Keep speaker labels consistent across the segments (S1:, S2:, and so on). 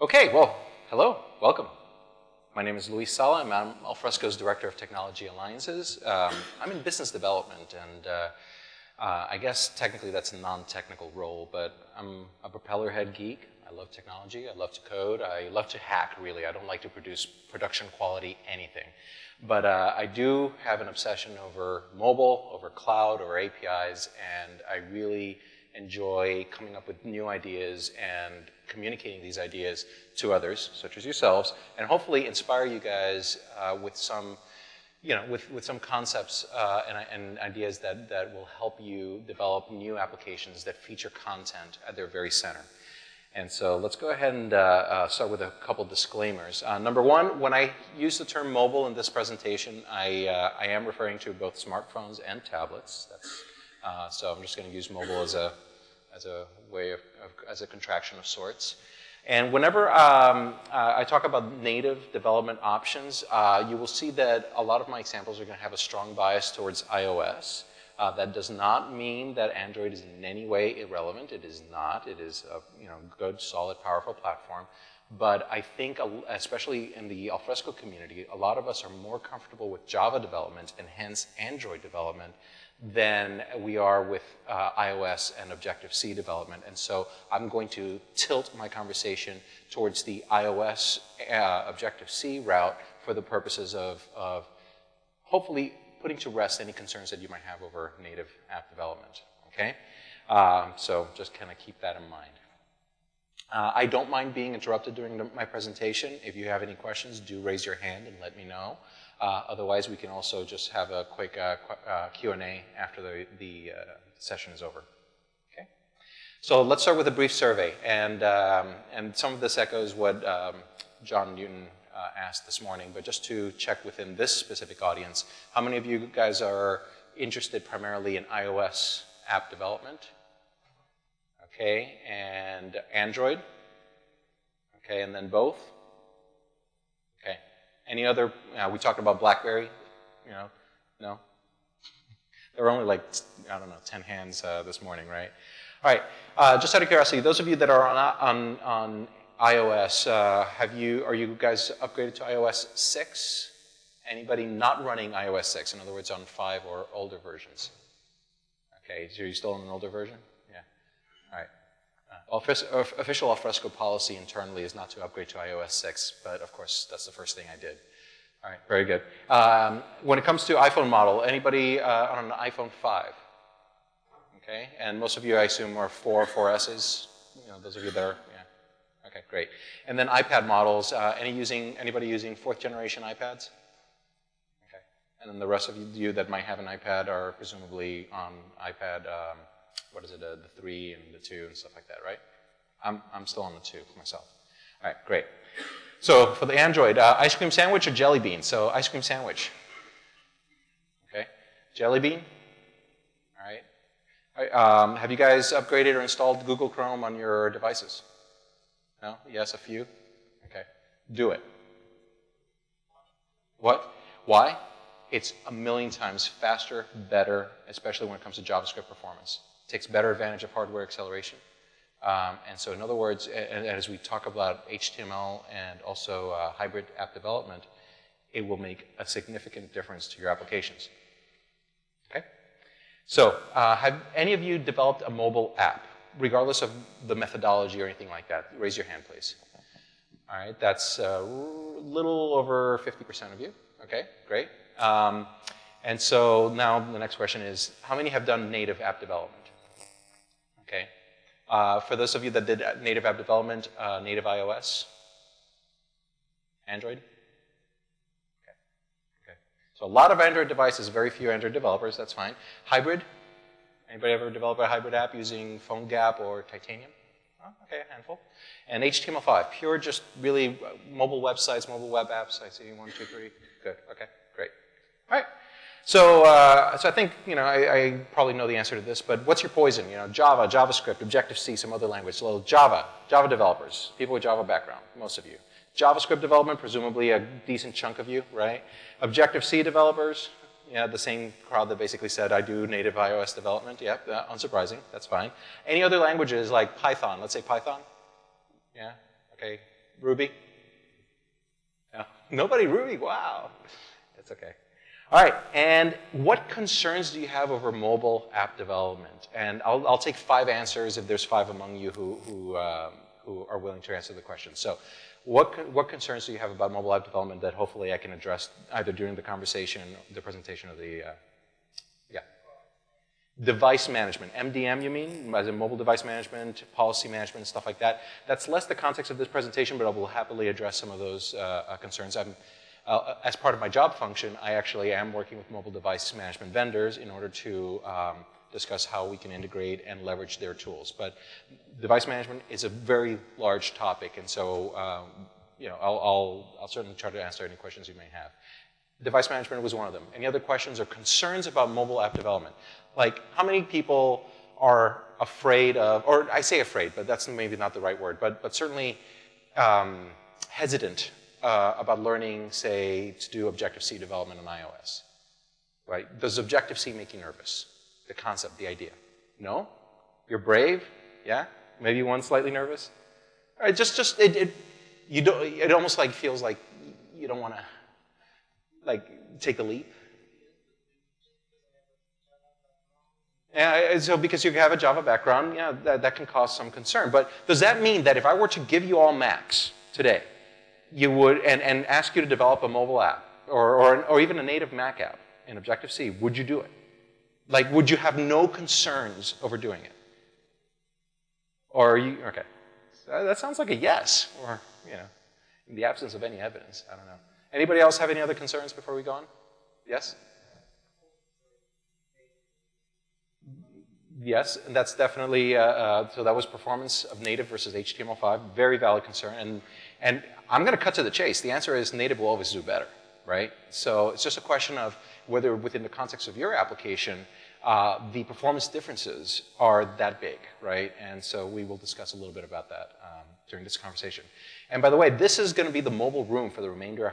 S1: Okay, well, hello, welcome. My name is Sala. I'm Alfresco's Director of Technology Alliances. I'm in business development, and I guess technically that's a non-technical role, but I'm a propeller head geek. I love technology. I love to code. I love to hack, really. I don't like to produce production quality anything. But I do have an obsession over mobile, over cloud, over APIs, and I really enjoy coming up with new ideas and communicating these ideas to others, such as yourselves, and hopefully inspire you guys with some, with some concepts and ideas that will help you develop new applications that feature content at their very center. And so let's go ahead and start with a couple disclaimers. Number one, when I use the term mobile in this presentation, I am referring to both smartphones and tablets. So I'm just going to use mobile as a way as a contraction of sorts. And whenever I talk about native development options, you will see that a lot of my examples are going to have a strong bias towards iOS. That does not mean that Android is in any way irrelevant. It is not. It is a good, solid, powerful platform. But I think, especially in the Alfresco community, a lot of us are more comfortable with Java development and hence Android development than we are with iOS and Objective-C development. And so I'm going to tilt my conversation towards the iOS Objective-C route for the purposes of hopefully putting to rest any concerns that you might have over native app development, okay? So just kind of keep that in mind. I don't mind being interrupted during my presentation. If you have any questions, do raise your hand and let me know. Otherwise, we can also just have a quick Q&A after the session is over. Okay? So let's start with a brief survey. And some of this echoes what John Newton asked this morning, but just to check within this specific audience, how many of you guys are interested primarily in iOS app development? Okay, and Android? Okay, and then both? Okay. Any other, we talked about BlackBerry, no? There were only like, I don't know, 10 hands this morning, right? All right, just out of curiosity, those of you that are on iOS, are you guys upgraded to iOS 6? Anybody not running iOS 6, in other words, on 5 or older versions? Okay, so are you still on an older version? Yeah, all right. Official Alfresco policy internally is not to upgrade to iOS 6, but of course, that's the first thing I did. All right, very good. When it comes to iPhone model, anybody on an iPhone 5? Okay, and most of you, I assume, are 4S. Those of you that are, yeah. Okay, great. And then iPad models, anybody using 4th generation iPads? Okay. And then the rest of you that might have an iPad are presumably on iPad, what is it, the 3 and the 2 and stuff like that, right? I'm still on the 2 myself. All right, great. So for the Android, ice cream sandwich or Jellybean? So ice cream sandwich. Okay. Jellybean? All right. Have you guys upgraded or installed Google Chrome on your devices? No? Yes, a few? Okay. Do it. What? Why? It's a million times faster, better, especially when it comes to JavaScript performance. It takes better advantage of hardware acceleration. And so in other words, and as we talk about HTML and also hybrid app development, it will make a significant difference to your applications. Okay? So have any of you developed a mobile app, regardless of the methodology or anything like that? Raise your hand, please. All right, that's a little over 50% of you. Okay, great. And so now the next question is, how many have done native app development? Okay. For those of you that did native app development, native iOS? Android? Okay. Okay. So a lot of Android devices, very few Android developers, that's fine. Hybrid? Anybody ever develop a hybrid app using PhoneGap or Titanium? Oh, okay, a handful. And HTML5, pure just really mobile websites, mobile web apps. I see 1, 2, 3. Good, okay, great. All right. So, so I think, I probably know the answer to this, but what's your poison? Java, JavaScript, Objective-C, some other language. So Java developers, people with Java background, most of you. JavaScript development, presumably a decent chunk of you, right? Objective-C developers, yeah, the same crowd that basically said, I do native iOS development. Yep, unsurprising, that's fine. Any other languages like Python? Let's say Python? Yeah, okay. Ruby? No. Nobody Ruby? Wow. That's okay. All right, and what concerns do you have over mobile app development? And I'll take 5 answers if there's 5 among you who are willing to answer the question. So what concerns do you have about mobile app development that hopefully I can address either during the conversation, the presentation of the, device management, MDM you mean, as in mobile device management, policy management, stuff like that. That's less the context of this presentation, but I will happily address some of those concerns. As part of my job function, I actually am working with mobile device management vendors in order to discuss how we can integrate and leverage their tools. But device management is a very large topic, and so I'll certainly try to answer any questions you may have. Device management was one of them. Any other questions or concerns about mobile app development? Like, how many people are afraid of, or I say afraid, but that's maybe not the right word, but certainly hesitant about learning, say, to do Objective-C development on iOS? Right? Does Objective-C make you nervous? The concept, the idea? No? You're brave? Yeah? Maybe one slightly nervous? All right, it almost like feels like you don't want to take the leap. Yeah, so because you have a Java background, yeah, that can cause some concern. But does that mean that if I were to give you all Macs today, you would, and ask you to develop a mobile app, or even a native Mac app in Objective-C, would you do it? Like, would you have no concerns over doing it? Or are you, okay. So that sounds like a yes, or, in the absence of any evidence, I don't know. Anybody else have any other concerns before we go on? Yes? Yes, and that's definitely, so that was performance of native versus HTML5, very valid concern. And I'm going to cut to the chase. The answer is native will always do better, right? So it's just a question of whether within the context of your application, the performance differences are that big, right? And so we will discuss a little bit about that during this conversation. And by the way, this is going to be the mobile room for the remainder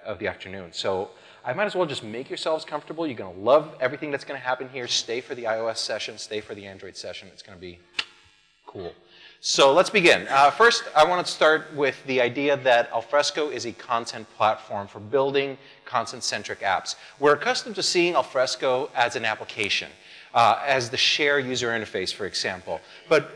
S1: of the afternoon. So I might as well just make yourselves comfortable. You're going to love everything that's going to happen here. Stay for the iOS session. Stay for the Android session. It's going to be cool. So let's begin. First, I want to start with the idea that Alfresco is a content platform for building content-centric apps. We're accustomed to seeing Alfresco as an application, as the share user interface, for example. But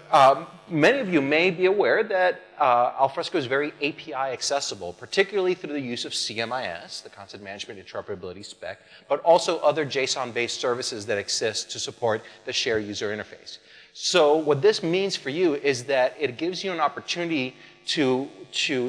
S1: many of you may be aware that Alfresco is very API accessible, particularly through the use of CMIS, the Content Management Interoperability Spec, but also other JSON-based services that exist to support the share user interface. So what this means for you is that it gives you an opportunity to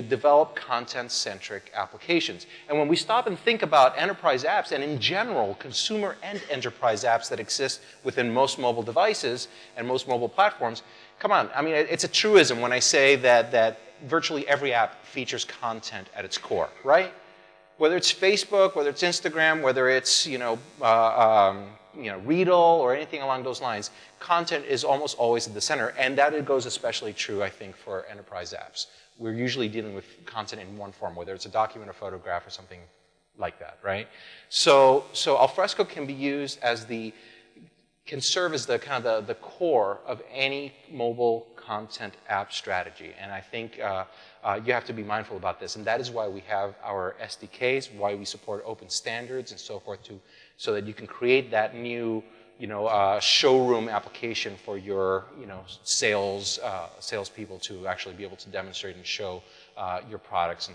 S1: develop content-centric applications. And when we stop and think about enterprise apps, and in general, consumer and enterprise apps that exist within most mobile devices and most mobile platforms, come on, I mean, it's a truism when I say that virtually every app features content at its core, right? Whether it's Facebook, whether it's Instagram, whether it's, Readle or anything along those lines, content is almost always at the center, and that goes especially true, I think, for enterprise apps. We're usually dealing with content in one form, whether it's a document or photograph or something like that, right? So Alfresco can be used as can serve as the kind of the core of any mobile content app strategy, and I think you have to be mindful about this, and that is why we have our SDKs, why we support open standards and so forth, so that you can create that new, showroom application for your, salespeople to actually be able to demonstrate and show your products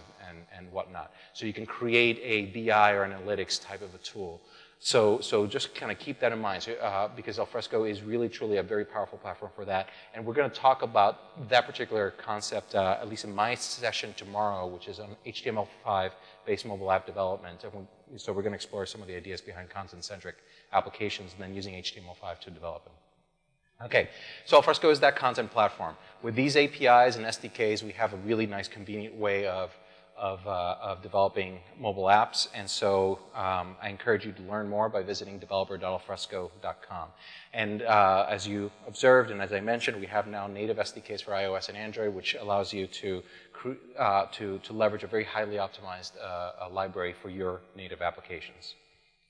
S1: and whatnot. So you can create a BI or analytics type of a tool. So just kind of keep that in mind, because Alfresco is really, truly a very powerful platform for that. And we're going to talk about that particular concept, at least in my session tomorrow, which is on HTML5-based mobile app development. And so we're going to explore some of the ideas behind content-centric applications and then using HTML5 to develop them. Okay, so Alfresco is that content platform. With these APIs and SDKs, we have a really nice, convenient way of developing mobile apps, and so I encourage you to learn more by visiting developer.alfresco.com. And as you observed, and as I mentioned, we have now native SDKs for iOS and Android, which allows you to leverage a very highly optimized library for your native applications.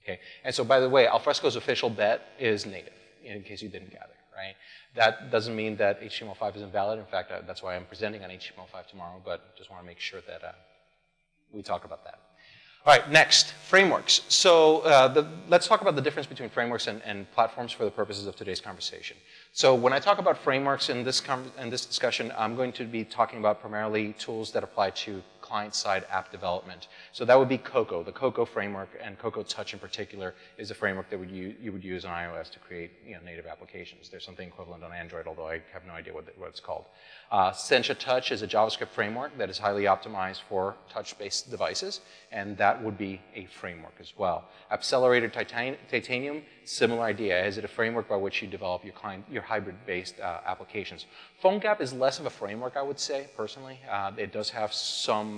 S1: Okay, and so by the way, Alfresco's official bet is native, in case you didn't gather. Right? That doesn't mean that HTML5 is invalid. In fact, that's why I'm presenting on HTML5 tomorrow, but just want to make sure that we talk about that. All right, next, frameworks. So let's talk about the difference between frameworks and platforms for the purposes of today's conversation. So when I talk about frameworks in this discussion, I'm going to be talking about primarily tools that apply to client-side app development. So that would be Cocoa, the Cocoa framework, and Cocoa Touch in particular is a framework that you would use on iOS to create native applications. There's something equivalent on Android, although I have no idea what it's called. Sencha Touch is a JavaScript framework that is highly optimized for touch-based devices, and that would be a framework as well. Accelerator Titanium, similar idea. Is it a framework by which you develop your hybrid-based applications? PhoneGap is less of a framework, I would say, personally. It does have some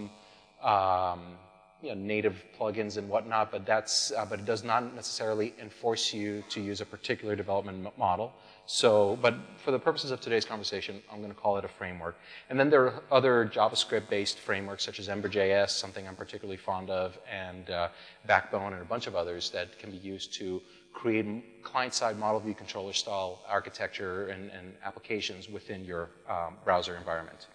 S1: native plugins and whatnot, but it does not necessarily enforce you to use a particular development model. So, but for the purposes of today's conversation, I'm going to call it a framework. And then there are other JavaScript-based frameworks such as Ember.js, something I'm particularly fond of, and Backbone, and a bunch of others that can be used to create client-side model view controller style architecture and applications within your browser environment.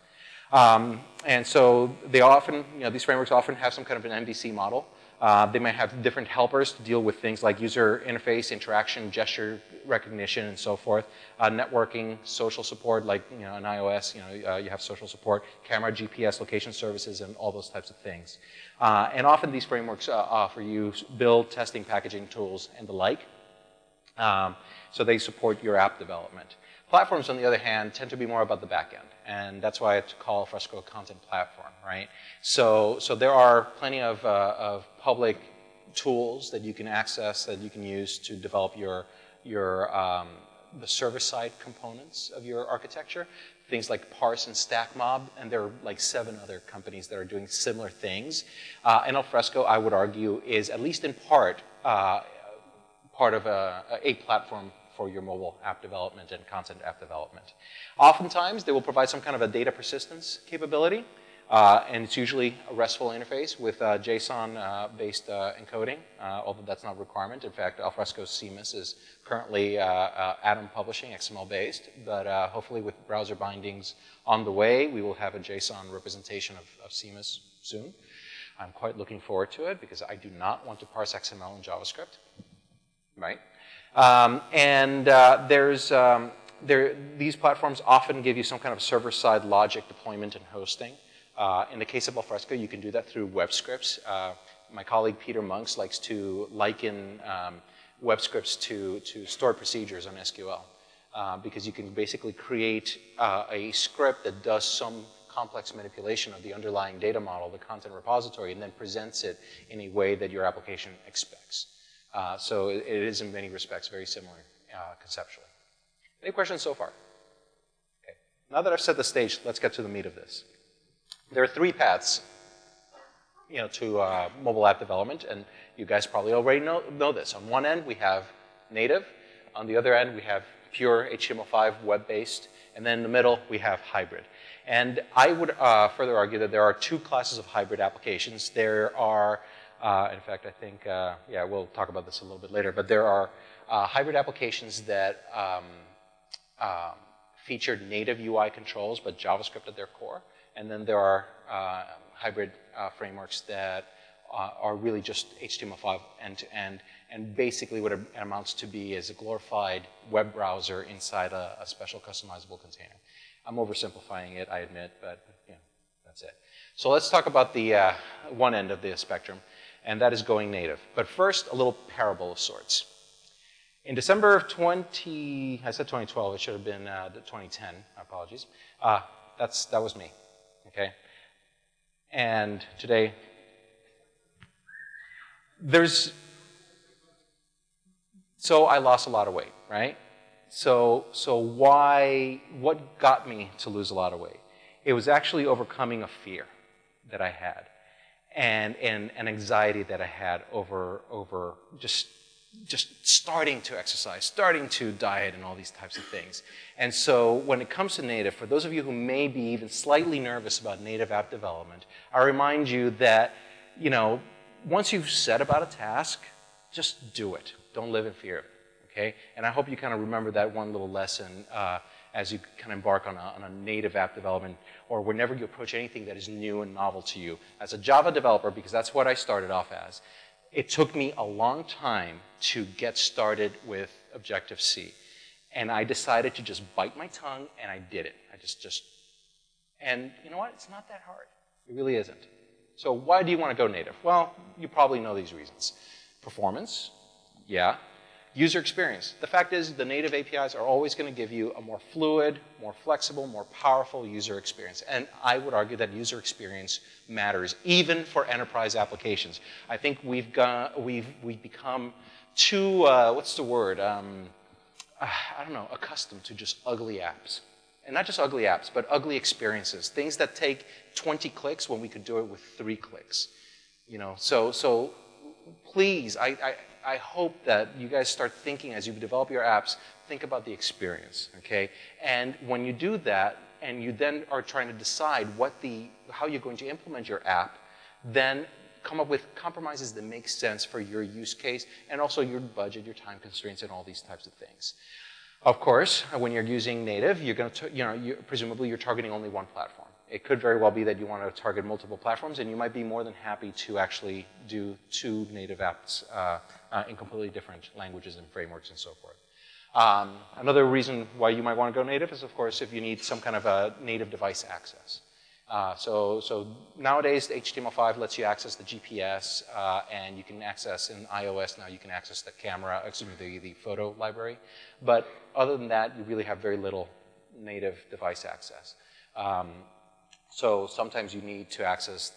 S1: And so they often, these frameworks often have some kind of an MVC model. They might have different helpers to deal with things like user interface, interaction, gesture recognition, and so forth. Networking, social support, like on iOS, you have social support, camera, GPS, location services, and all those types of things. And often these frameworks offer you build, testing, packaging tools, and the like. So they support your app development. Platforms, on the other hand, tend to be more about the back end. And that's why I call Alfresco a content platform, right? So there are plenty of public tools that you can access, that you can use to develop the server-side components of your architecture. Things like Parse and StackMob, and there are like 7 other companies that are doing similar things. And Alfresco, I would argue, is at least in part of a platform for your mobile app development and content app development. Oftentimes, they will provide some kind of a data persistence capability, and it's usually a RESTful interface with JSON-based encoding, although that's not a requirement. In fact, Alfresco's CMIS is currently Atom Publishing, XML-based, but hopefully with browser bindings on the way, we will have a JSON representation of CMIS soon. I'm quite looking forward to it because I do not want to parse XML in JavaScript, right? These platforms often give you some kind of server-side logic deployment and hosting. In the case of Alfresco, you can do that through web scripts. My colleague Peter Monks likes to liken web scripts to stored procedures on SQL because you can basically create a script that does some complex manipulation of the underlying data model, the content repository, and then presents it in a way that your application expects. So it is in many respects very similar conceptually. Any questions so far? Okay. Now that I've set the stage, let's get to the meat of this. There are 3 paths, to mobile app development, and you guys probably already know this. On one end, we have native. On the other end, we have pure HTML5 web-based, and then in the middle, we have hybrid. And I would further argue that there are 2 classes of hybrid applications. There are in fact, I think, we'll talk about this a little bit later, but there are hybrid applications that feature native UI controls, but JavaScript at their core. And then there are hybrid frameworks that are really just HTML5 end-to-end. And basically what it amounts to be is a glorified web browser inside a special customizable container. I'm oversimplifying it, I admit, but that's it. So let's talk about the one end of the spectrum, and that is going native. But first, a little parable of sorts. In December of I said 2012, it should have been 2010, apologies. That was me, okay? And today, so I lost a lot of weight, right? So what got me to lose a lot of weight? It was actually overcoming a fear that I had and an anxiety that I had over just starting to exercise, starting to diet and all these types of things. And so when it comes to native, for those of you who may be even slightly nervous about native app development, I remind you that, once you've set about a task, just do it. Don't live in fear, okay? And I hope you kind of remember that one little lesson as you kind of embark on a native app development, or whenever you approach anything that is new and novel to you. As a Java developer, because that's what I started off as, it took me a long time to get started with Objective-C. And I decided to just bite my tongue, and I did it. And you know what? It's not that hard. It really isn't. So why do you want to go native? Well, you probably know these reasons. Performance, yeah. User experience. The fact is, the native APIs are always going to give you a more fluid, more flexible, more powerful user experience. And I would argue that user experience matters, even for enterprise applications. I think we've become too, what's the word? I don't know, accustomed to just ugly apps. And not just ugly apps, but ugly experiences. Things that take 20 clicks when we could do it with 3 clicks. You know, so please, I hope that you guys start thinking as you develop your apps, think about the experience, okay? And when you do that, and you then are trying to decide how you're going to implement your app, then come up with compromises that make sense for your use case, and also your budget, your time constraints, and all these types of things. Of course, when you're using native, you're going to, presumably you're targeting only one platform. It could very well be that you want to target multiple platforms, and you might be more than happy to actually do 2 native apps in completely different languages and frameworks and so forth. Another reason why you might want to go native is, of course, if you need some kind of a native device access. So nowadays, the HTML5 lets you access the GPS, and you can access in iOS now, you can access the camera, the photo library. But other than that, you really have very little native device access. So sometimes you need to access,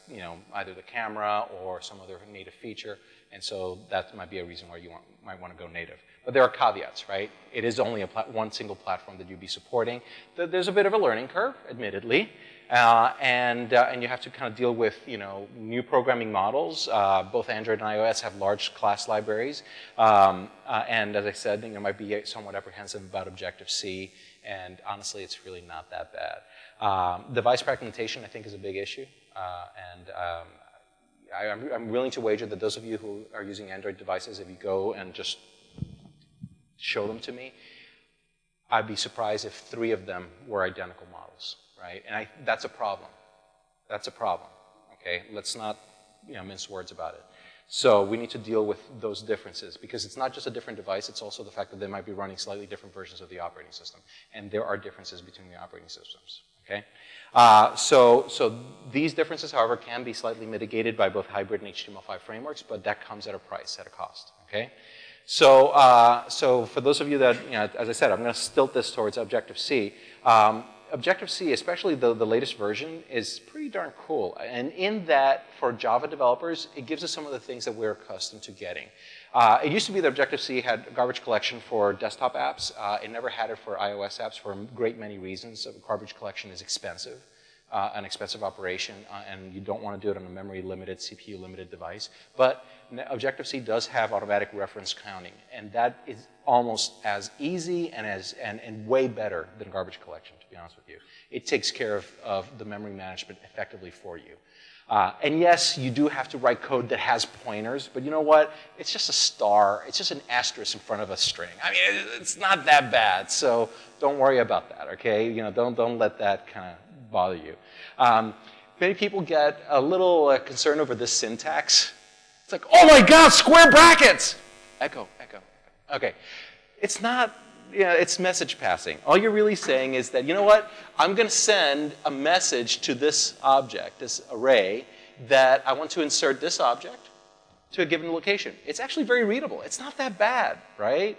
S1: either the camera or some other native feature, and so that might be a reason why you might want to go native. But there are caveats, right? It is only one single platform that you'd be supporting. There's a bit of a learning curve, admittedly, and you have to kind of deal with, new programming models. Both Android and iOS have large class libraries, and as I said, you might be somewhat apprehensive about Objective-C, and honestly, it's really not that bad. Device fragmentation, I think, is a big issue, I'm willing to wager that those of you who are using Android devices, if you go and just show them to me, I'd be surprised if 3 of them were identical models, right? And that's a problem. That's a problem, okay? Let's not, mince words about it. So we need to deal with those differences, because it's not just a different device, it's also the fact that they might be running slightly different versions of the operating system. And there are differences between the operating systems, okay? So these differences, however, can be slightly mitigated by both hybrid and HTML5 frameworks, but that comes at a price, at a cost, okay? So for those of you that, as I said, I'm going to stilt this towards Objective-C. Objective-C, especially the latest version, is pretty darn cool. And in that, for Java developers, it gives us some of the things that we're accustomed to getting. It used to be that Objective-C had garbage collection for desktop apps. It never had it for iOS apps for a great many reasons. Garbage collection is expensive, an expensive operation, and you don't want to do it on a memory-limited, CPU-limited device. But Objective-C does have automatic reference counting, and that is almost as easy and way better than garbage collection, to be honest with you. It takes care of the memory management effectively for you. And yes, you do have to write code that has pointers, but you know what? It's just a star. It's just an asterisk in front of a string. I mean, it's not that bad, so don't worry about that, okay? Don't let that kind of bother you. Many people get a little concerned over this syntax. It's like, oh my God, square brackets! Echo. Okay, it's not, it's message passing. All you're really saying is that, you know what? I'm going to send a message to this object, this array, that I want to insert this object to a given location. It's actually very readable. It's not that bad, right?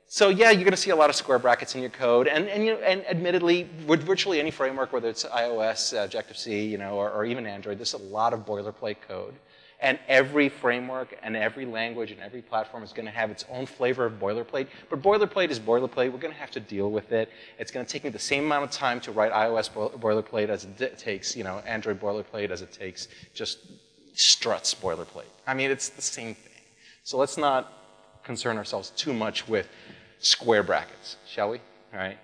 S1: So yeah, you're going to see a lot of square brackets in your code, and admittedly, with virtually any framework, whether it's iOS, Objective-C, or even Android, there's a lot of boilerplate code. And every framework and every language and every platform is going to have its own flavor of boilerplate. But boilerplate is boilerplate. We're going to have to deal with it. It's going to take me the same amount of time to write iOS boilerplate as it takes, Android boilerplate as it takes just struts boilerplate. I mean, it's the same thing. So let's not concern ourselves too much with square brackets, shall we? All right.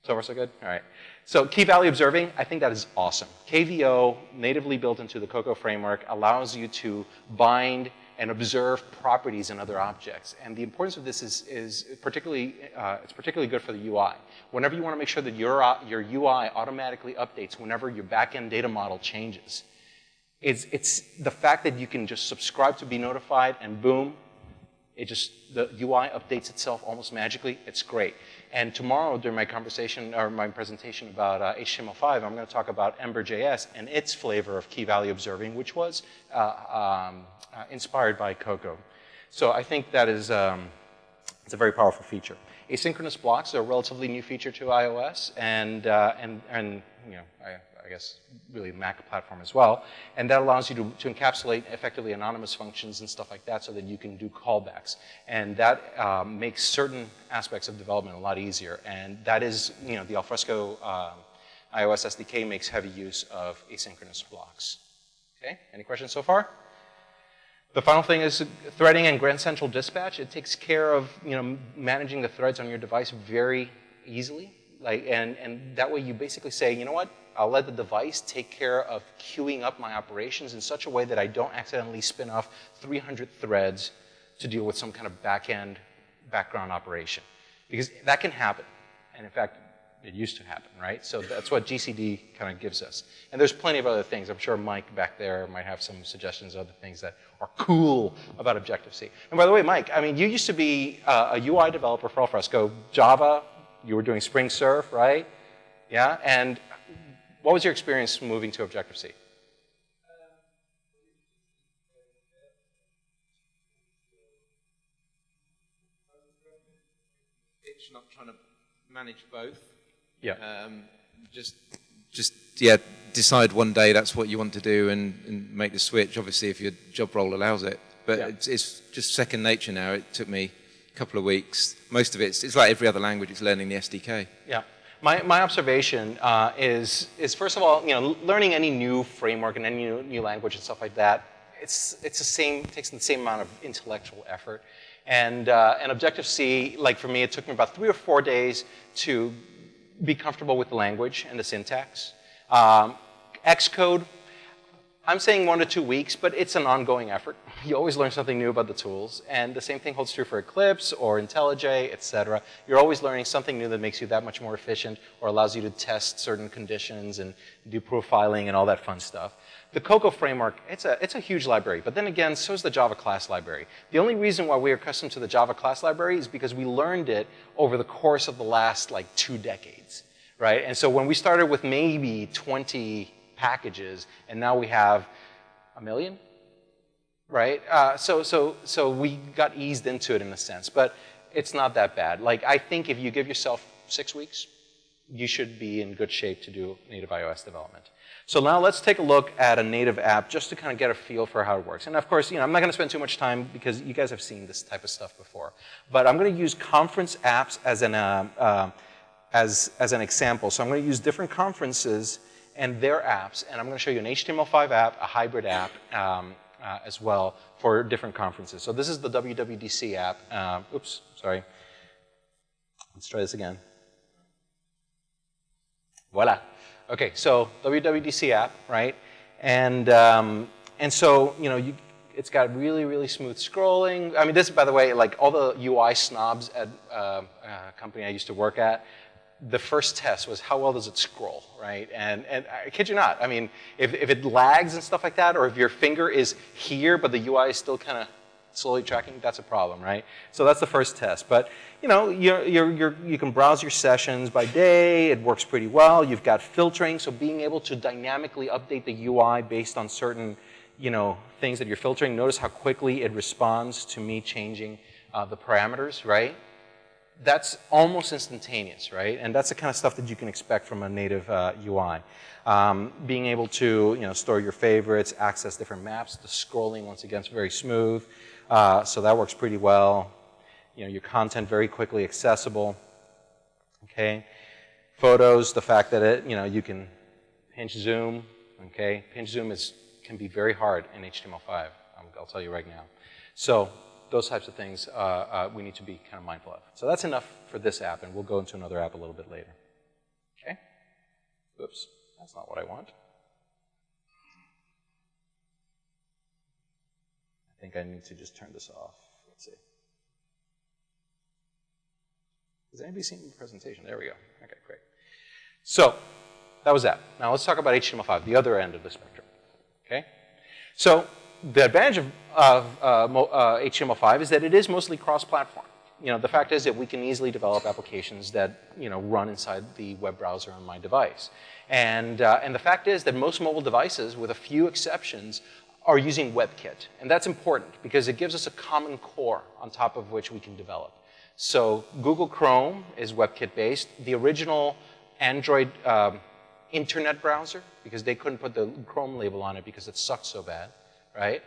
S1: So far, so good? All right. So key value observing, I think that is awesome. KVO, natively built into the Cocoa framework, allows you to bind and observe properties in other objects. And the importance of this is particularly, it's particularly good for the UI. Whenever you want to make sure that your UI automatically updates whenever your backend data model changes, it's the fact that you can just subscribe to be notified and boom, the UI updates itself almost magically. It's great. And tomorrow during my conversation or my presentation about HTML5, I'm going to talk about Ember.js and its flavor of key value observing, which was inspired by Cocoa. So I think that is it's a very powerful feature. Asynchronous blocks are a relatively new feature to iOS, and you know, I guess really the Mac platform as well. And that allows you to encapsulate effectively anonymous functions and stuff like that so that you can do callbacks. And that makes certain aspects of development a lot easier. And that is, you know, the Alfresco iOS SDK makes heavy use of asynchronous blocks. Okay, any questions so far? The final thing is threading and Grand Central Dispatch. It takes care of, you know, managing the threads on your device very easily. And that way you basically say, you know what, I'll let the device take care of queuing up my operations in such a way that I don't accidentally spin off 300 threads to deal with some kind of background operation. Because that can happen. And in fact, it used to happen, right? So that's what GCD kind of gives us. And there's plenty of other things. I'm sure Mike back there might have some suggestions of other things that are cool about Objective-C. And by the way, Mike, I mean, you used to be a UI developer for Alfresco, Java. You were doing Spring Surf, right? Yeah, and what was your experience moving to Objective-C?
S2: It's not trying to manage both.
S1: Yeah.
S2: Yeah, decide one day that's what you want to do and make the switch, obviously, if your job role allows it. But
S1: Yeah.
S2: it's just second nature now. It took me a couple of weeks. Most of it's like every other language, it's learning the SDK.
S1: Yeah. My observation is first of all, you know, learning any new framework and any new language and stuff like that, it's the same, takes the same amount of intellectual effort. And Objective-C, like for me, it took me about 3 or 4 days to be comfortable with the language and the syntax. Xcode, I'm saying 1 to 2 weeks, but it's an ongoing effort. You always learn something new about the tools. And the same thing holds true for Eclipse or IntelliJ, et cetera. You're always learning something new that makes you that much more efficient or allows you to test certain conditions and do profiling and all that fun stuff. The Cocoa framework, it's a huge library. But then again, so is the Java class library. The only reason why we're accustomed to the Java class library is because we learned it over the course of the last, like, 2 decades, right? And so when we started with maybe 20 packages, and now we have 1 million, right? So we got eased into it in a sense, but it's not that bad. Like, I think if you give yourself 6 weeks, you should be in good shape to do native iOS development. So now let's take a look at a native app just to kind of get a feel for how it works. And of course, you know, I'm not going to spend too much time because you guys have seen this type of stuff before. But I'm going to use conference apps as an example. So I'm going to use different conferences and their apps, and I'm going to show you an HTML5 app, a hybrid app as well for different conferences. So this is the WWDC app. Oops, sorry. Let's try this again. Voila. Okay, so WWDC app, right? And so, you know, it's got really, really smooth scrolling. I mean, this, by the way, like all the UI snobs at a company I used to work at, the first test was how well does it scroll, right? And I kid you not, I mean, if it lags and stuff like that, or if your finger is here but the UI is still kind of slowly tracking, that's a problem, right? So that's the first test. But you know, you can browse your sessions by day. It works pretty well. You've got filtering, so being able to dynamically update the UI based on certain, you know, things that you're filtering. Notice how quickly it responds to me changing the parameters, right? That's almost instantaneous, right? And that's the kind of stuff that you can expect from a native UI. Being able to, you know, store your favorites, access different maps. The scrolling, once again, is very smooth. So that works pretty well. You know, your content very quickly accessible. Okay. Photos, the fact that it, you know, you can pinch zoom. Okay. Pinch zoom can be very hard in HTML5. I'll tell you right now. So those types of things we need to be kind of mindful of. So that's enough for this app, and we'll go into another app a little bit later. Okay? Oops, that's not what I want. I think I need to just turn this off. Let's see. Has anybody seen the presentation? There we go. Okay, great. So that was that. Now let's talk about HTML5, the other end of the spectrum. Okay. So the advantage of HTML5 is that it is mostly cross-platform. The fact is that we can easily develop applications that run inside the web browser on my device. And the fact is that most mobile devices, with a few exceptions, are using WebKit. And that's important because it gives us a common core on top of which we can develop. So Google Chrome is WebKit-based. The original Android internet browser, because they couldn't put the Chrome label on it because it sucked so bad, right?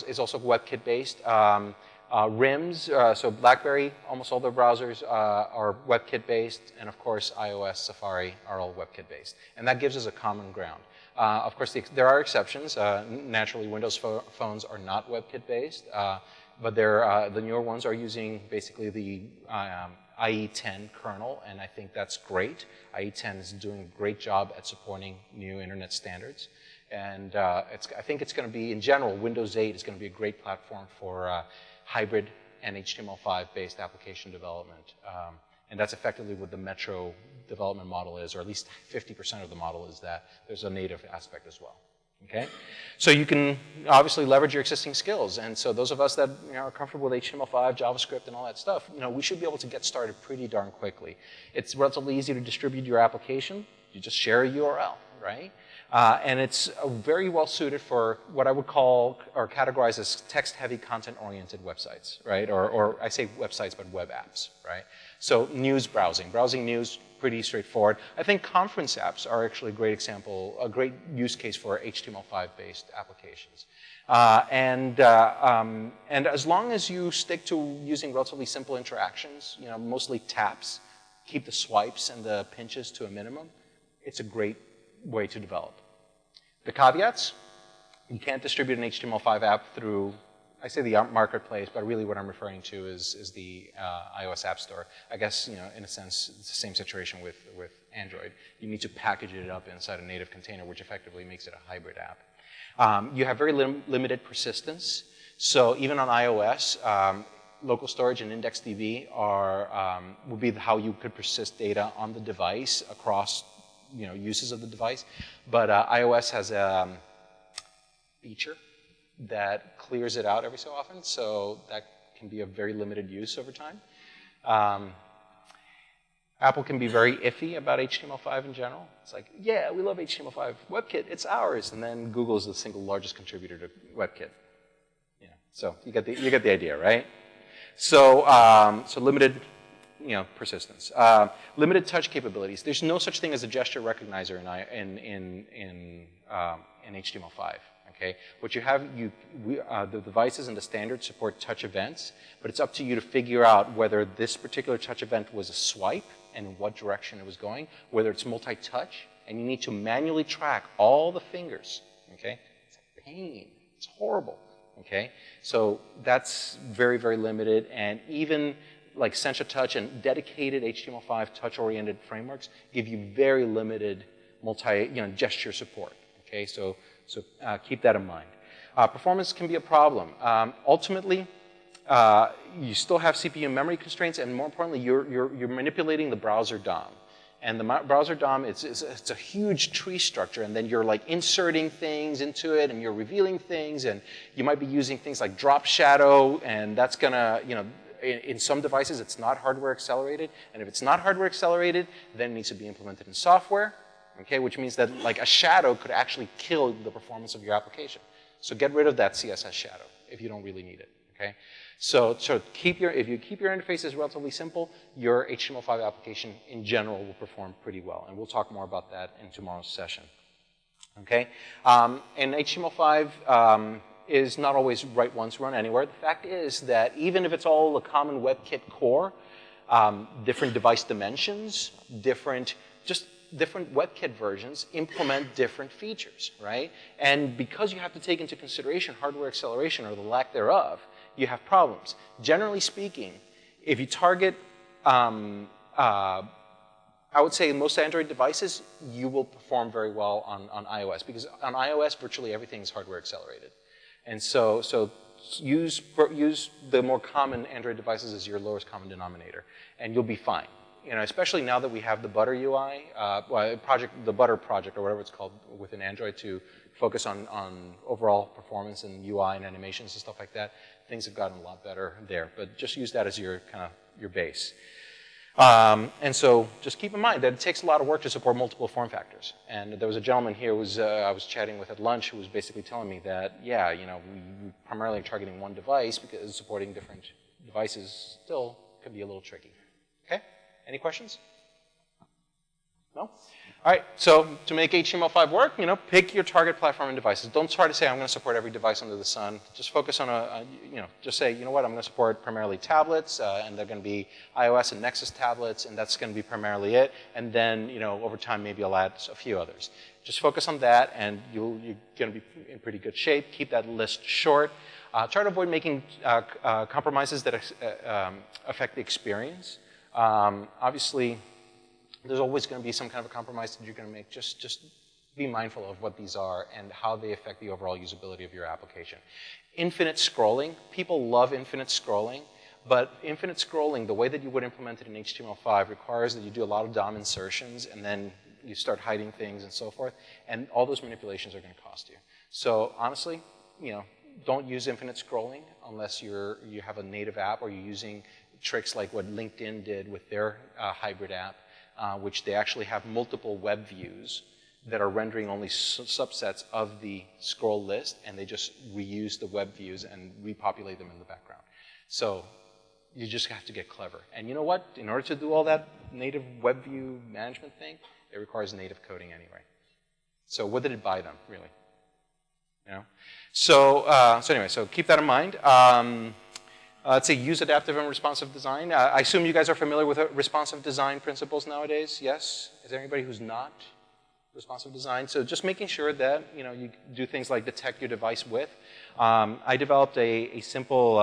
S1: Is also WebKit-based. RIMs, so BlackBerry, almost all their browsers are WebKit-based, and of course iOS, Safari are all WebKit-based. And that gives us a common ground. Of course, there are exceptions. Naturally, Windows phones are not WebKit-based, but the newer ones are using basically the IE10 kernel, and I think that's great. IE10 is doing a great job at supporting new internet standards. And I think it's going to be, in general, Windows 8 is going to be a great platform for hybrid and HTML5-based application development. And that's effectively what the Metro development model is, or at least 50% of the model is that. There's a native aspect as well. Okay? So you can obviously leverage your existing skills. And so those of us that are comfortable with HTML5, JavaScript, and all that stuff, we should be able to get started pretty darn quickly. It's relatively easy to distribute your application. You just share a URL, right? And it's very well suited for what I would call or categorize as text-heavy, content-oriented websites, right? Or I say websites, but web apps, right? So news browsing news, pretty straightforward. I think conference apps are actually a great example, a great use case for HTML5-based applications. And as long as you stick to using relatively simple interactions, mostly taps, keep the swipes and the pinches to a minimum, it's a great way to develop. The caveats: you can't distribute an HTML5 app through, I say the marketplace, but really what I'm referring to is the iOS App Store. I guess, in a sense, it's the same situation with Android. You need to package it up inside a native container, which effectively makes it a hybrid app. You have very limited persistence. So even on iOS, localStorage and indexedDB would be how you could persist data on the device across uses of the device. But iOS has a feature that clears it out every so often, so that can be a very limited use over time. Apple can be very iffy about HTML5 in general. It's like, yeah, we love HTML5. WebKit, it's ours. And then Google is the single largest contributor to WebKit. So you get the idea, right? So limited persistence. Limited touch capabilities. There's no such thing as a gesture recognizer in HTML5. Okay, what you have, the devices and the standards support touch events, but it's up to you to figure out whether this particular touch event was a swipe and in what direction it was going, whether it's multi-touch, and you need to manually track all the fingers. Okay, it's a pain. It's horrible. Okay, so that's very, very limited, and even like Sencha Touch and dedicated HTML5 touch-oriented frameworks give you very limited gesture support. Okay, so keep that in mind. Performance can be a problem. Ultimately, you still have CPU and memory constraints, and more importantly, you're manipulating the browser DOM. And the browser DOM, it's a huge tree structure, and then you're like inserting things into it, and you're revealing things, and you might be using things like drop shadow, and that's gonna, in some devices, it's not hardware accelerated, and if it's not hardware accelerated, then it needs to be implemented in software. Okay, which means that like a shadow could actually kill the performance of your application. So get rid of that CSS shadow if you don't really need it. Okay, so if you keep your interfaces relatively simple, your HTML5 application in general will perform pretty well, and we'll talk more about that in tomorrow's session. Okay, and HTML5 is not always right once run anywhere. The fact is that even if it's all a common WebKit core, different device dimensions, different WebKit versions implement different features, right? And because you have to take into consideration hardware acceleration or the lack thereof, you have problems. Generally speaking, if you target, I would say in most Android devices, you will perform very well on iOS, because on iOS, virtually everything is hardware accelerated. And so use the more common Android devices as your lowest common denominator, and you'll be fine. Especially now that we have the Butter UI, the Butter project, or whatever it's called within Android, to focus on overall performance and UI and animations and stuff like that. Things have gotten a lot better there, but just use that as your your base. And so just keep in mind that it takes a lot of work to support multiple form factors. And there was a gentleman here who I was chatting with at lunch who was basically telling me that, yeah, we primarily are targeting one device because supporting different devices still can be a little tricky. Okay? Any questions? No? All right, so to make HTML5 work, pick your target platform and devices. Don't try to say, I'm going to support every device under the sun. Just focus on just say, you know what, I'm going to support primarily tablets, and they're going to be iOS and Nexus tablets, and that's going to be primarily it. And then, over time, maybe I'll add a few others. Just focus on that, and you're going to be in pretty good shape. Keep that list short. Try to avoid making compromises that affect the experience. Obviously, there's always going to be some kind of a compromise that you're going to make. Just be mindful of what these are and how they affect the overall usability of your application. Infinite scrolling. People love infinite scrolling, but infinite scrolling, the way that you would implement it in HTML5, requires that you do a lot of DOM insertions, and then you start hiding things and so forth, and all those manipulations are going to cost you. So honestly, don't use infinite scrolling unless you have a native app or you're using tricks like what LinkedIn did with their hybrid app, which they actually have multiple web views that are rendering only subsets of the scroll list, and they just reuse the web views and repopulate them in the background. So you just have to get clever. And you know what? In order to do all that native web view management thing, it requires native coding anyway. So what did it buy them, really? So anyway, so keep that in mind. Let's say use adaptive and responsive design. I assume you guys are familiar with responsive design principles nowadays, yes? Is there anybody who's not responsive design? So just making sure that you do things like detect your device width. I developed a simple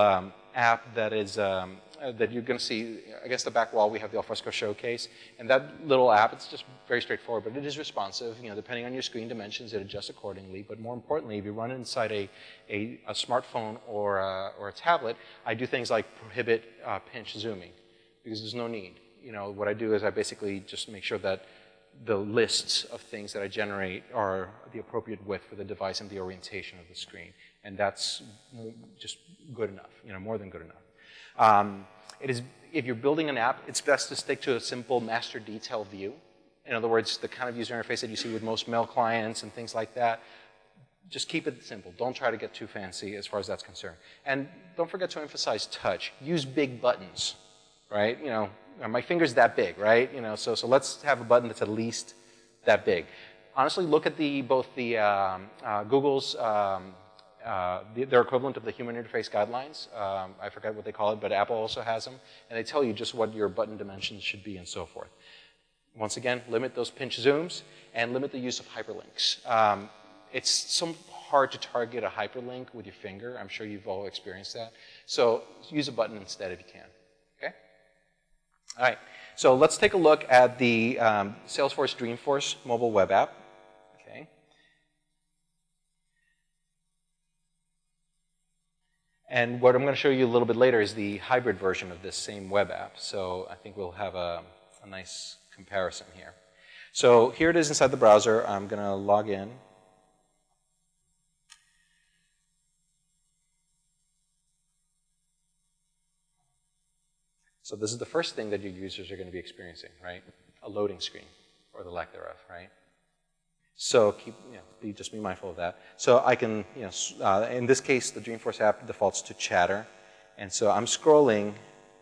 S1: app that is that you're going to see against the back wall. We have the Alfresco showcase, and that little app, it's just very straightforward, but it is responsive. Depending on your screen dimensions, it adjusts accordingly. But more importantly, if you run it inside a smartphone or a tablet, I do things like prohibit pinch zooming because there's no need. What I do is I basically just make sure that the lists of things that I generate are the appropriate width for the device and the orientation of the screen, and that's just good enough. More than good enough. If you're building an app, it's best to stick to a simple master detail view. In other words, the kind of user interface that you see with most mail clients and things like that. Just keep it simple. Don't try to get too fancy as far as that's concerned. And don't forget to emphasize touch. Use big buttons, right? My finger's that big, right? So let's have a button that's at least that big. Honestly, look at both Google's their equivalent of the human interface guidelines. I forget what they call it, but Apple also has them. And they tell you just what your button dimensions should be and so forth. Once again, limit those pinch zooms and limit the use of hyperlinks. It's so hard to target a hyperlink with your finger. I'm sure you've all experienced that. So use a button instead if you can. Okay? All right. So let's take a look at the Salesforce Dreamforce mobile web app. Okay. And what I'm going to show you a little bit later is the hybrid version of this same web app. So I think we'll have a nice comparison here. So here it is inside the browser. I'm going to log in. So this is the first thing that your users are going to be experiencing, right? A loading screen, or the lack thereof, right? So just be mindful of that. So I can, in this case, the Dreamforce app defaults to chatter. And so I'm scrolling,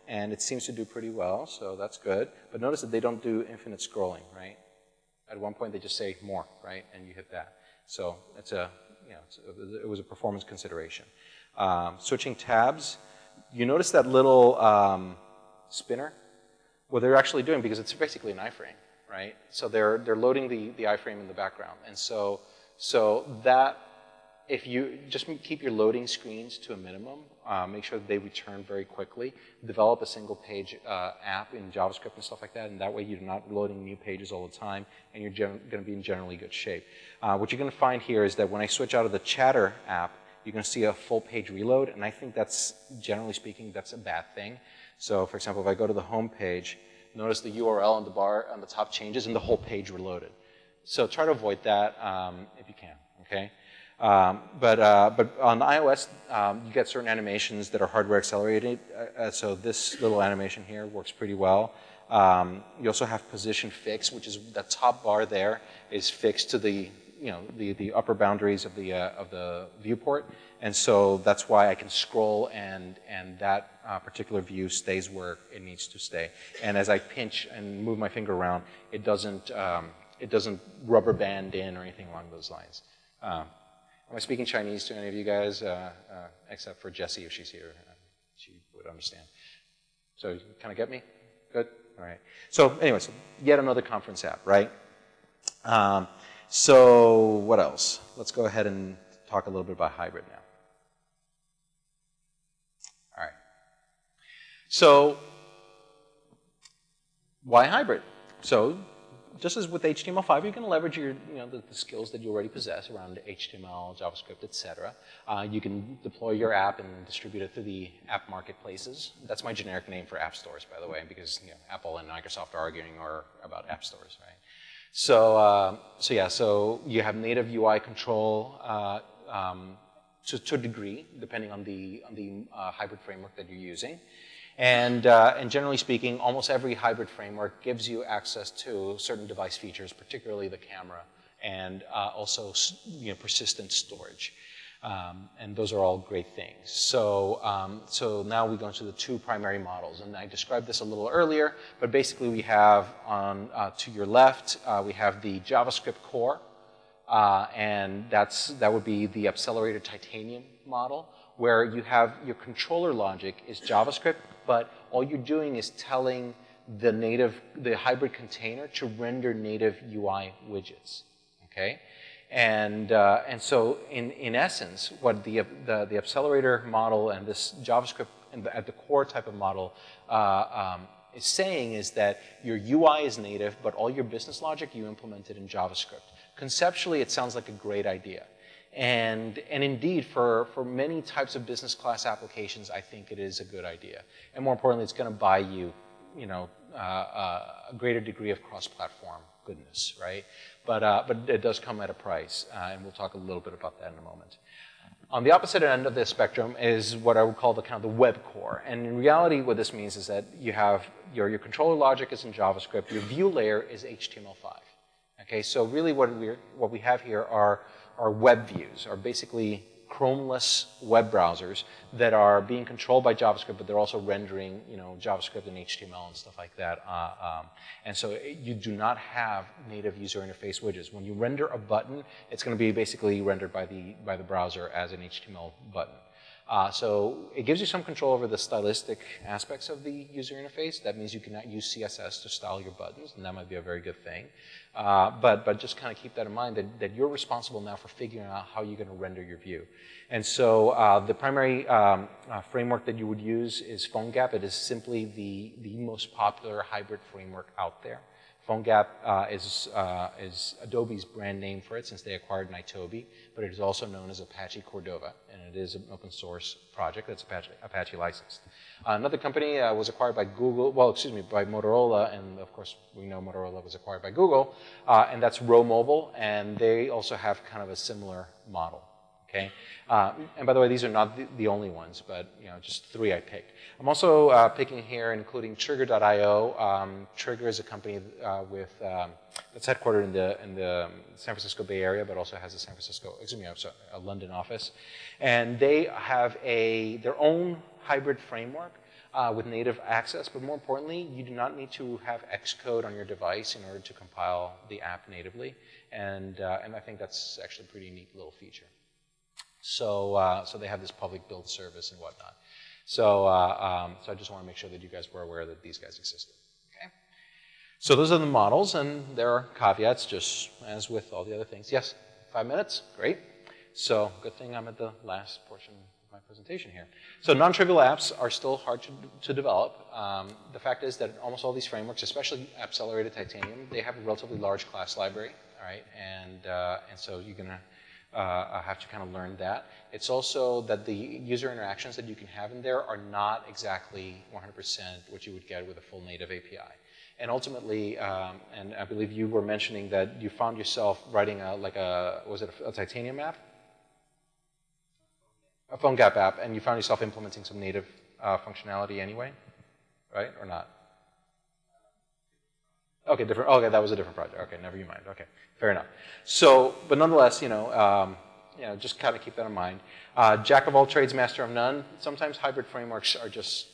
S1: and it seems to do pretty well, so that's good. But notice that they don't do infinite scrolling, right? At one point, they just say more, right? And you hit that. So it's it was a performance consideration. Switching tabs, you notice that little spinner? What they're actually doing, because it's basically an iframe, right? So they're loading the iframe in the background. And so that, if you just keep your loading screens to a minimum, make sure that they return very quickly, develop a single page app in JavaScript and stuff like that, and that way you're not loading new pages all the time, and you're going to be in generally good shape. What you're going to find here is that when I switch out of the chatter app, you're going to see a full page reload, and I think that's, generally speaking, that's a bad thing. So for example, if I go to the home page, notice the URL on the bar on the top changes and the whole page reloaded. So try to avoid that if you can, okay? But on iOS, you get certain animations that are hardware accelerated. So this little animation here works pretty well. You also have position fix, which is the top bar there is fixed to the the upper boundaries of the viewport, and so that's why I can scroll and that particular view stays where it needs to stay. And as I pinch and move my finger around, it doesn't rubber band in or anything along those lines. Am I speaking Chinese to any of you guys? Except for Jessie, if she's here, she would understand. So you kind of get me? Good? All right. So anyways, yet another conference app, right? So what else? Let's go ahead and talk a little bit about hybrid now. All right. So why hybrid? So just as with HTML5, you can leverage your, the skills that you already possess around HTML, JavaScript, etc. You can deploy your app and distribute it through the app marketplaces. That's my generic name for app stores, by the way, because Apple and Microsoft are arguing about app stores, right? So you have native UI control to a degree, depending on the hybrid framework that you're using. And generally speaking, almost every hybrid framework gives you access to certain device features, particularly the camera, and also persistent storage. And those are all great things. So, so now we go into the two primary models. And I described this a little earlier, but basically we have to your left, we have the JavaScript core. And that would be the accelerated titanium model, where you have your controller logic is JavaScript, but all you're doing is telling the hybrid container to render native UI widgets, okay? And so in essence, what the accelerator model and this JavaScript at the core type of model is saying is that your UI is native, but all your business logic you implemented in JavaScript. Conceptually, it sounds like a great idea. And indeed, for many types of business class applications, I think it is a good idea. And more importantly, it's going to buy you, a greater degree of cross-platform goodness, right? But it does come at a price, and we'll talk a little bit about that in a moment. On the opposite end of the spectrum is what I would call the web core. And in reality, what this means is that you have your controller logic is in JavaScript, your view layer is HTML5. Okay, so really what we have here are web views, are basically Chromeless web browsers that are being controlled by JavaScript, but they're also rendering, JavaScript and HTML and stuff like that. And so you do not have native user interface widgets. When you render a button, it's going to be basically rendered by the browser as an HTML button. So it gives you some control over the stylistic aspects of the user interface. That means you cannot use CSS to style your buttons, and that might be a very good thing. But just kind of keep that in mind, that you're responsible now for figuring out how you're going to render your view. And so the primary framework that you would use is PhoneGap. It is simply the most popular hybrid framework out there. PhoneGap is Adobe's brand name for it since they acquired Nitobe, but it is also known as Apache Cordova, and it is an open source project that's Apache licensed. Another company was acquired by by Motorola, and of course we know Motorola was acquired by Google, and that's RowMobile, and they also have kind of a similar model. Okay, and by the way, these are not the only ones, but just three I picked. I'm also picking here, including Trigger.io. Trigger is a company that's headquartered in the San Francisco Bay Area, but also has a London office, and they have their own hybrid framework with native access. But more importantly, you do not need to have Xcode on your device in order to compile the app natively, and I think that's actually a pretty neat little feature. So, so they have this public build service and whatnot. So, so I just want to make sure that you guys were aware that these guys existed. Okay. So those are the models, and there are caveats, just as with all the other things. Yes, 5 minutes, great. So, good thing I'm at the last portion of my presentation here. So, non-trivial apps are still hard to develop. The fact is that almost all these frameworks, especially Accelerated Titanium, they have a relatively large class library. All right, and so you're gonna have to kind of learn that. It's also that the user interactions that you can have in there are not exactly 100% what you would get with a full native API. And ultimately, and I believe you were mentioning that you found yourself writing was it a Titanium app? A PhoneGap app, and you found yourself implementing some native functionality anyway, right, or not? Okay, different. Okay, that was a different project. Okay, never you mind. Okay, fair enough. So, but nonetheless, just kind of keep that in mind. Jack of all trades, master of none. Sometimes hybrid frameworks are just,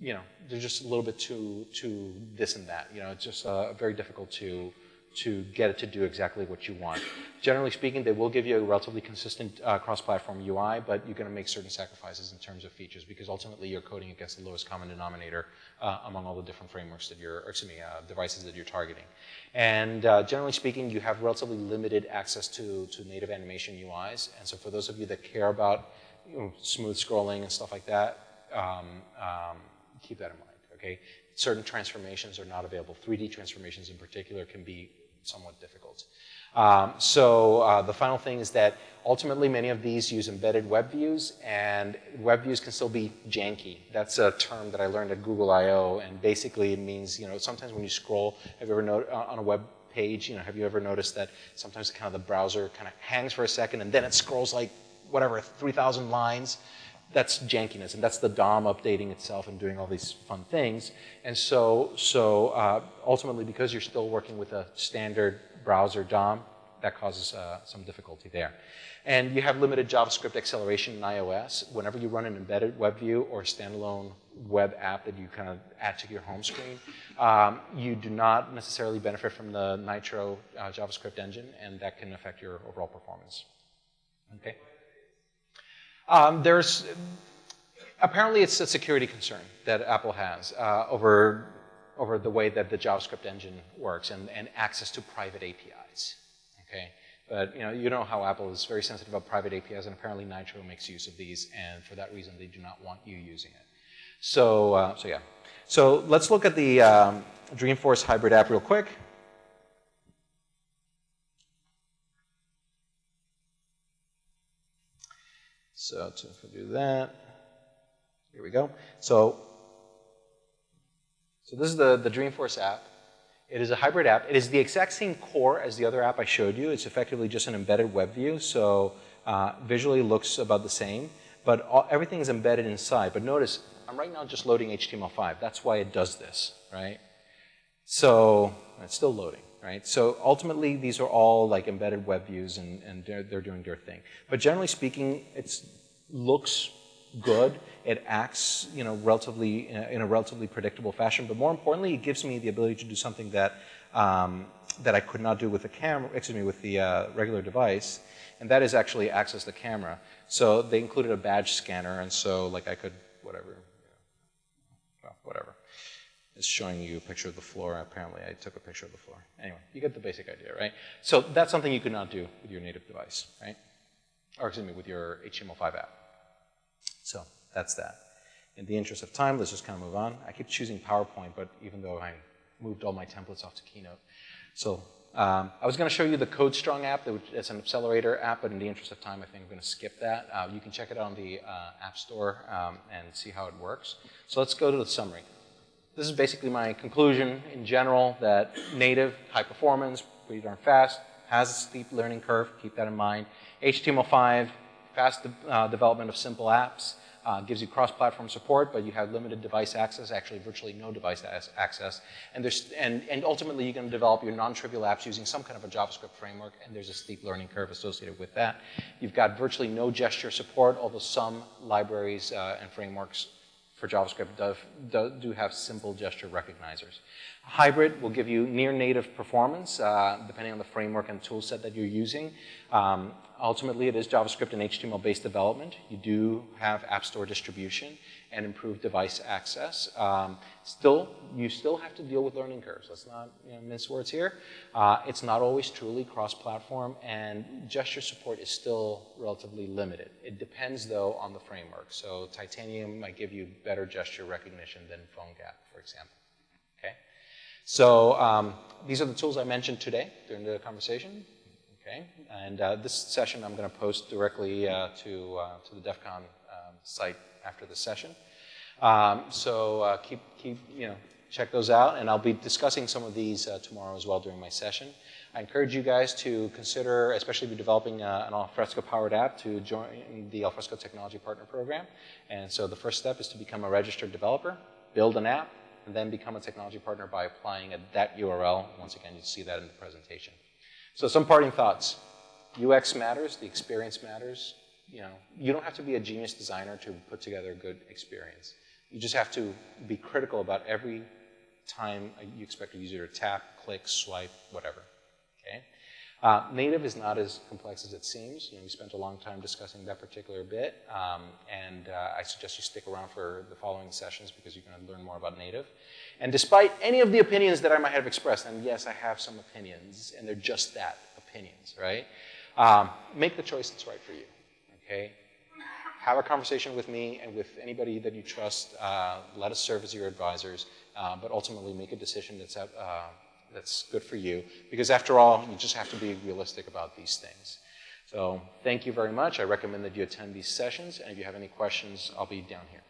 S1: they're just a little bit too this and that. It's just very difficult to get it to do exactly what you want. Generally speaking, they will give you a relatively consistent cross-platform UI, but you're going to make certain sacrifices in terms of features because ultimately you're coding against the lowest common denominator among all the different frameworks that devices that you're targeting. And generally speaking, you have relatively limited access to native animation UIs. And so for those of you that care about smooth scrolling and stuff like that, keep that in mind, okay? Certain transformations are not available. 3D transformations in particular can be somewhat difficult. The final thing is that ultimately many of these use embedded web views, and web views can still be janky. That's a term that I learned at Google I/O, and basically it means, sometimes when you scroll, have you ever on a web page, have you ever noticed that sometimes kind of the browser kind of hangs for a second and then it scrolls like, whatever, 3,000 lines? That's jankiness, and that's the DOM updating itself and doing all these fun things. And so ultimately, because you're still working with a standard browser DOM, that causes some difficulty there. And you have limited JavaScript acceleration in iOS. Whenever you run an embedded web view or a standalone web app that you kind of add to your home screen, you do not necessarily benefit from the Nitro JavaScript engine, and that can affect your overall performance. Okay. Apparently it's a security concern that Apple has over the way that the JavaScript engine works and access to private APIs, okay? But you know how Apple is very sensitive about private APIs, and apparently Nitro makes use of these, and for that reason they do not want you using it. So yeah. So let's look at the Dreamforce hybrid app real quick. So if we do that, here we go. So this is the Dreamforce app. It is a hybrid app. It is the exact same core as the other app I showed you. It's effectively just an embedded web view, so visually looks about the same, but everything is embedded inside. But notice, I'm right now just loading HTML5. That's why it does this, right? So it's still loading. Right? So ultimately, these are all like embedded web views, and they're doing their thing. But generally speaking, it looks good. It acts, relatively in a relatively predictable fashion. But more importantly, it gives me the ability to do something that that I could not do with the camera. Excuse me, with the regular device, and that is actually access the camera. So they included a badge scanner, and so like I could whatever. It's showing you a picture of the floor. Apparently, I took a picture of the floor. Anyway, you get the basic idea, right? So that's something you could not do with your native device, right? Or excuse me, with your HTML5 app. So that's that. In the interest of time, let's just kind of move on. I keep choosing PowerPoint, but even though I moved all my templates off to Keynote. So I was going to show you the CodeStrong app. It's an accelerator app, but in the interest of time, I think I'm going to skip that. You can check it out on the App Store and see how it works. So let's go to the summary. This is basically my conclusion in general, that native, high performance, pretty darn fast, has a steep learning curve, keep that in mind. HTML5, fast development of simple apps, gives you cross-platform support, but you have limited device access, actually virtually no device access. And ultimately, you're going to develop your non-trivial apps using some kind of a JavaScript framework, and there's a steep learning curve associated with that. You've got virtually no gesture support, although some libraries and frameworks for JavaScript do have simple gesture recognizers. Hybrid will give you near native performance, depending on the framework and tool set that you're using. Ultimately, it is JavaScript and HTML-based development. You do have App Store distribution and improved device access. You still have to deal with learning curves. Let's not mince words here. It's not always truly cross-platform, and gesture support is still relatively limited. It depends, though, on the framework. So Titanium might give you better gesture recognition than PhoneGap, for example. Okay? So these are the tools I mentioned today during the conversation. Okay, and this session I'm going to post directly to the DevCon site after the session. So check those out, and I'll be discussing some of these tomorrow as well during my session. I encourage you guys to consider, especially if you're developing an Alfresco powered app, to join the Alfresco Technology Partner Program. And so the first step is to become a registered developer, build an app, and then become a technology partner by applying at that URL. Once again, you see that in the presentation. So some parting thoughts. UX matters, the experience matters. You don't have to be a genius designer to put together a good experience. You just have to be critical about every time you expect a user to tap, click, swipe, whatever. Okay? Native is not as complex as it seems. We spent a long time discussing that particular bit, and I suggest you stick around for the following sessions because you're going to learn more about native. And despite any of the opinions that I might have expressed, and yes, I have some opinions, and they're just that, opinions, right? Make the choice that's right for you, okay? Have a conversation with me and with anybody that you trust. Let us serve as your advisors, but ultimately make a decision that's good for you, because after all, you just have to be realistic about these things. So thank you very much. I recommend that you attend these sessions, and if you have any questions, I'll be down here.